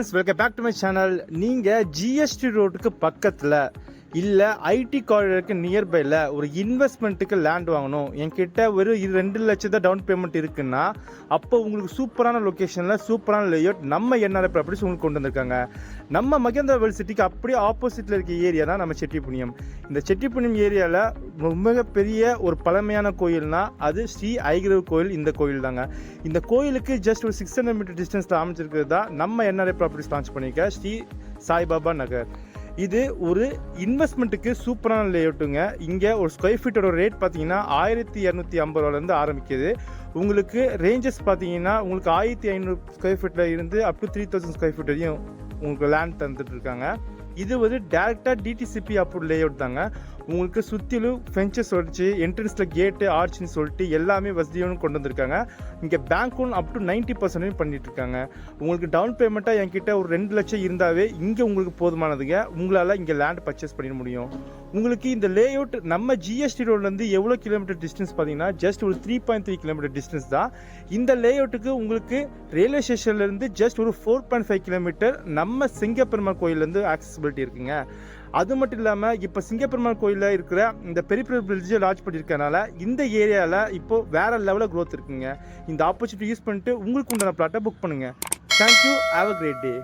Friends, welcome back to my channel. நீங்கள் GST ரோட்டுக்கு பக்கத்தில் இல்லை ஐடி காரிடருக்கு நியர்பையில் ஒரு இன்வெஸ்ட்மெண்ட்டுக்கு லேண்ட் வாங்கணும், என்கிட்ட ஒரு 2 லட்சம் தான் டவுன் பேமெண்ட் இருக்குன்னா அப்போ உங்களுக்கு சூப்பரான லொக்கேஷனில் சூப்பரான லேஅவுட் நம்ம என்ஆர்ஐ ப்ராப்பர்ட்டிஸ் உங்களுக்கு கொண்டு வந்திருக்காங்க. நம்ம மகேந்திரா வேர்ல்ட் சிட்டிக்கு அப்படியே ஆப்போசிட்டில் இருக்க ஏரியா தான் நம்ம செட்டிப்புண்ணியம். இந்த செட்டிப்புண்ணியம் ஏரியாவில் ரொம்ப பெரிய ஒரு பழமையான கோயில்னா அது ஸ்ரீ ஐகிரவ் கோயில். இந்த கோயில் தாங்க. இந்த கோயிலுக்கு ஜஸ்ட் ஒரு 600 மீட்டர் டிஸ்டன்ஸில் அமைச்சிருக்கிறது தான் நம்ம என்ஆர்ஐ ப்ராப்பர்ட்டிஸ் லான்ச் பண்ணியிருக்க ஸ்ரீ சாய்பாபா நகர். இது ஒரு இன்வெஸ்ட்மெண்ட்டுக்கு சூப்பரான லேஅவுட்டுங்க. இங்கே ஒரு ஸ்கொயர் ஃபீட்டோட ரேட் பார்த்தீங்கன்னா 1250 ரூபாலேருந்து ஆரம்பிக்குது. உங்களுக்கு ரேஞ்சஸ் பார்த்தீங்கன்னா உங்களுக்கு 1500 ஸ்கொயர் ஃபீட்டில் இருந்து அப் டு 3000 ஸ்கொயர் ஃபீட் வரையும் உங்களுக்கு லேண்ட் தந்துட்டு இருக்காங்க. இது ஒரு டேரெக்டாக டிடிசிபி அப்ரூவ் லேஅவுட் தாங்க. உங்களுக்கு சுற்றிலும் ஃபென்ச்சஸ் வச்சு என்ட்ரன்ஸில் கேட்டு ஆர்ச்சின்னு சொல்லிட்டு எல்லாமே வசதியோடு கொண்டு வந்திருக்காங்க. இங்கே பேங்க் லோன் அப் டு 90% பண்ணிட்டு இருக்காங்க. உங்களுக்கு டவுன் பேமெண்ட்டாக என்கிட்ட ஒரு 2 லட்சம் இருந்தாவே இங்கே உங்களுக்கு போதுமானதுங்க. உங்களால் இங்கே லேண்ட் பர்ச்சேஸ் பண்ணிட முடியும். உங்களுக்கு இந்த லேஅவுட் நம்ம ஜிஎஸ்டி ரோட்லேருந்து எவ்வளோ கிலோமீட்டர் டிஸ்டன்ஸ் பார்த்தீங்கன்னா ஜஸ்ட் ஒரு 3.3 கிலோமீட்டர் டிஸ்டன்ஸ் தான். இந்த லேஅவுட்டுக்கு உங்களுக்கு ரயில்வே ஸ்டேஷன்லேருந்து ஜஸ்ட் ஒரு 4.5 கிலோமீட்டர் நம்ம சிங்கப்பெருமாள் கோயிலேருந்து ஆக்சசிபிலிட்டி இருக்குங்க. அது மட்டும் இல்லாமல் இப்போ சிங்கப்பெருமாள் கோயிலில் இருக்கிற இந்த பெரிய பிரிட்ஜை லான்ச் பண்ணியிருக்கனால இந்த ஏரியாவில் இப்போது வேறு லெவலில் க்ரோத் இருக்குங்க. இந்த ஆப்பர்ச்சுனிட்டி யூஸ் பண்ணிட்டு உங்களுக்கு உண்டான பிளாட்டை புக் பண்ணுங்கள். Thank you. Have a great day.